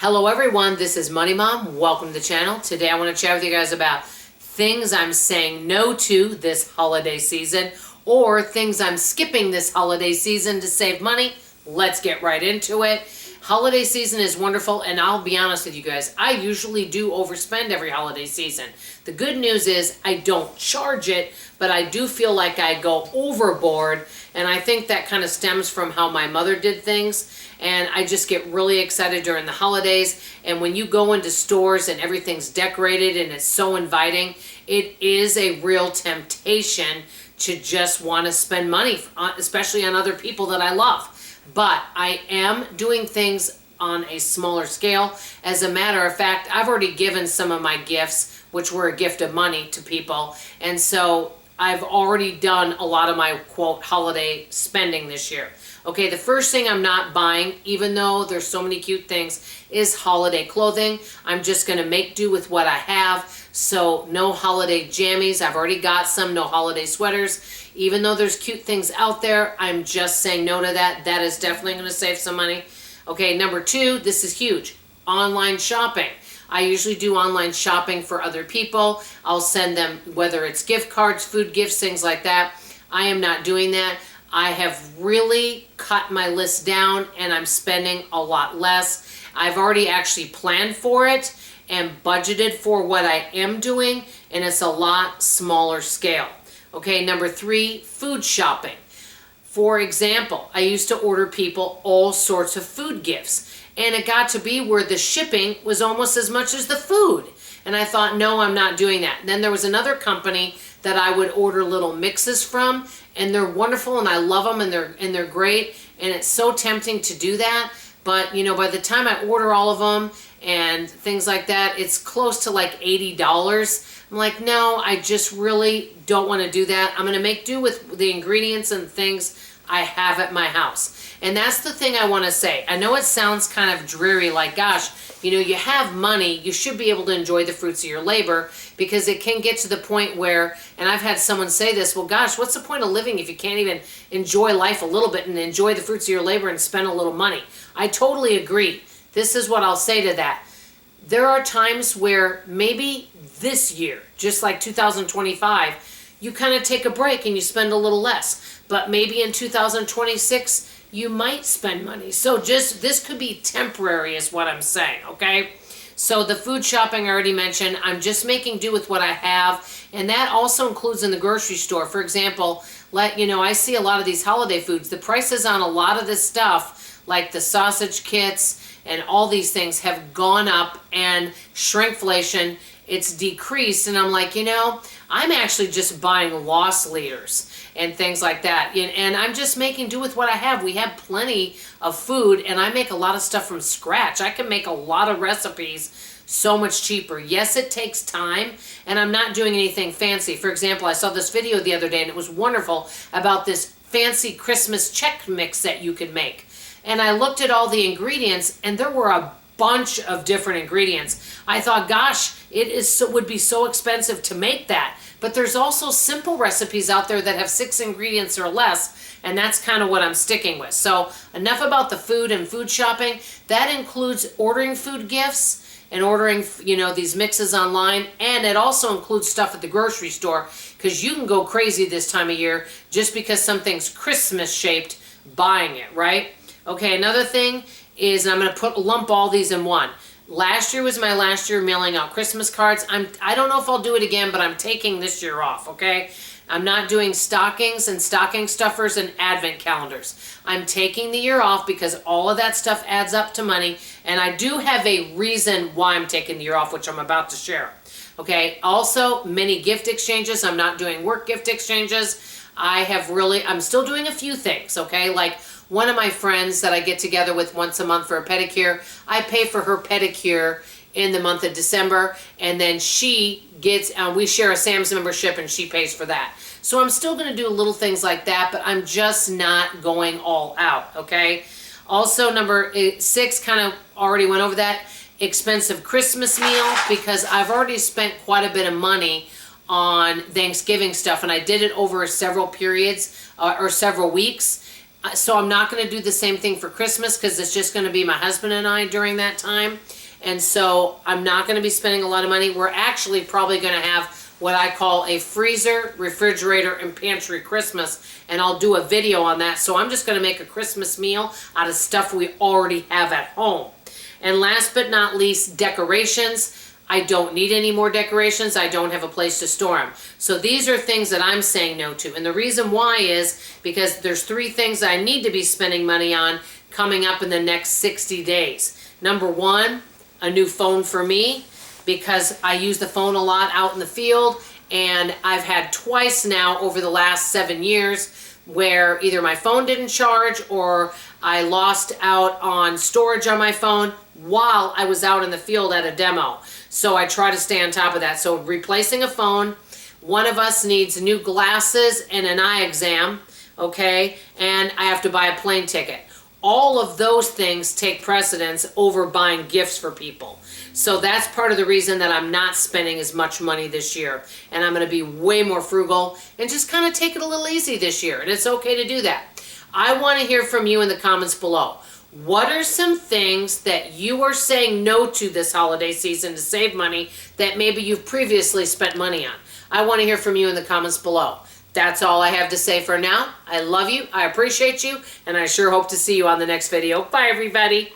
Hello everyone, this is Money Mom. Welcome to the channel. Today I want to chat with you guys about things I'm saying no to this holiday season or things I'm skipping this holiday season to save money. Let's get right into it. Holiday season is wonderful, and I'll be honest with you guys, I usually do overspend every holiday season. The good news is I don't charge it, but I do feel like I go overboard, and I think that kind of stems from how my mother did things. And I just get really excited during the holidays. And when you go into stores and everything's decorated and it's so inviting, it is a real temptation to just want to spend money, especially on other people that I love. But I am doing things on a smaller scale. As a matter of fact, I've already given some of my gifts, which were a gift of money, to people. And so I've already done a lot of my, quote, holiday spending this year. Okay, the first thing I'm not buying, even though there's so many cute things, is holiday clothing. I'm just going to make do with what I have. So no holiday jammies. I've already got some. No holiday sweaters. Even though there's cute things out there, I'm just saying no to that. That is definitely going to save some money. Okay, number two, this is huge. Online shopping. I usually do online shopping for other people. I'll send them, whether it's gift cards, food gifts, things like that. I am not doing that. I have really cut my list down and I'm spending a lot less. I've already actually planned for it and budgeted for what I am doing, and it's a lot smaller scale. Okay, number three, food shopping. For example, I used to order people all sorts of food gifts, and it got to be where the shipping was almost as much as the food. And I thought, no, I'm not doing that. And then there was another company that I would order little mixes from, and they're wonderful and I love them and they're great, and it's so tempting to do that. But you know, by the time I order all of them and things like that, it's close to like $80. I'm like, no, I just really don't want to do that. I'm going to make do with the ingredients and things I have at my house. And that's the thing I want to say. I know it sounds kind of dreary, like, gosh, you know, you have money, you should be able to enjoy the fruits of your labor, because it can get to the point where, and I've had someone say this, well, gosh, what's the point of living if you can't even enjoy life a little bit and enjoy the fruits of your labor and spend a little money? I totally agree. This is what I'll say to that. There are times where maybe this year, just like 2025, you kind of take a break and you spend a little less. But maybe in 2026, you might spend money. So just, this could be temporary is what I'm saying, okay? So the food shopping I already mentioned, I'm just making do with what I have. And that also includes in the grocery store. For example, I see a lot of these holiday foods. The prices on a lot of this stuff, like the sausage kits and all these things, have gone up, and shrinkflation, it's decreased. And I'm like, I'm actually just buying loss leaders and things like that. And I'm just making do with what I have. We have plenty of food, and I make a lot of stuff from scratch. I can make a lot of recipes so much cheaper. Yes, it takes time, and I'm not doing anything fancy. For example, I saw this video the other day, and it was wonderful, about this fancy Christmas check mix that you could make. And I looked at all the ingredients, and there were a bunch of different ingredients. I thought, gosh, would be so expensive to make that. But there's also simple recipes out there that have 6 ingredients or less, and that's kind of what I'm sticking with. So enough about the food and food shopping. That includes ordering food gifts and ordering, these mixes online, and it also includes stuff at the grocery store, because you can go crazy this time of year just because something's Christmas shaped, buying it, right? Okay, another thing is, I'm going to lump all these in one. Last year was my last year mailing out Christmas cards. I don't know if I'll do it again, but I'm taking this year off, okay? I'm not doing stockings and stocking stuffers and advent calendars. I'm taking the year off because all of that stuff adds up to money, and I do have a reason why I'm taking the year off, which I'm about to share. Okay, also mini gift exchanges. I'm not doing work gift exchanges. I'm still doing a few things, okay? Like, one of my friends that I get together with once a month for a pedicure, I pay for her pedicure in the month of December, and then she gets, we share a Sam's membership, and she pays for that. So I'm still going to do little things like that, but I'm just not going all out, okay? Also, number 6, kind of already went over that, expensive Christmas meal, because I've already spent quite a bit of money on Thanksgiving stuff, and I did it over several periods or several weeks. So I'm not going to do the same thing for Christmas because it's just going to be my husband and I during that time. And so I'm not going to be spending a lot of money. We're actually probably going to have what I call a freezer, refrigerator, and pantry Christmas. And I'll do a video on that. So I'm just going to make a Christmas meal out of stuff we already have at home. And last but not least, decorations. I don't need any more decorations. I don't have a place to store them. So these are things that I'm saying no to. And the reason why is because there's 3 things I need to be spending money on coming up in the next 60 days. Number 1, a new phone for me, because I use the phone a lot out in the field, and I've had twice now over the last 7 years where either my phone didn't charge or I lost out on storage on my phone while I was out in the field at a demo. So I try to stay on top of that. So replacing a phone, one of us needs new glasses and an eye exam, okay? And I have to buy a plane ticket. All of those things take precedence over buying gifts for people. So that's part of the reason that I'm not spending as much money this year. And I'm going to be way more frugal and just kind of take it a little easy this year. And it's okay to do that. I want to hear from you in the comments below. What are some things that you are saying no to this holiday season to save money that maybe you've previously spent money on? I want to hear from you in the comments below. That's all I have to say for now. I love you, I appreciate you, and I sure hope to see you on the next video. Bye, everybody.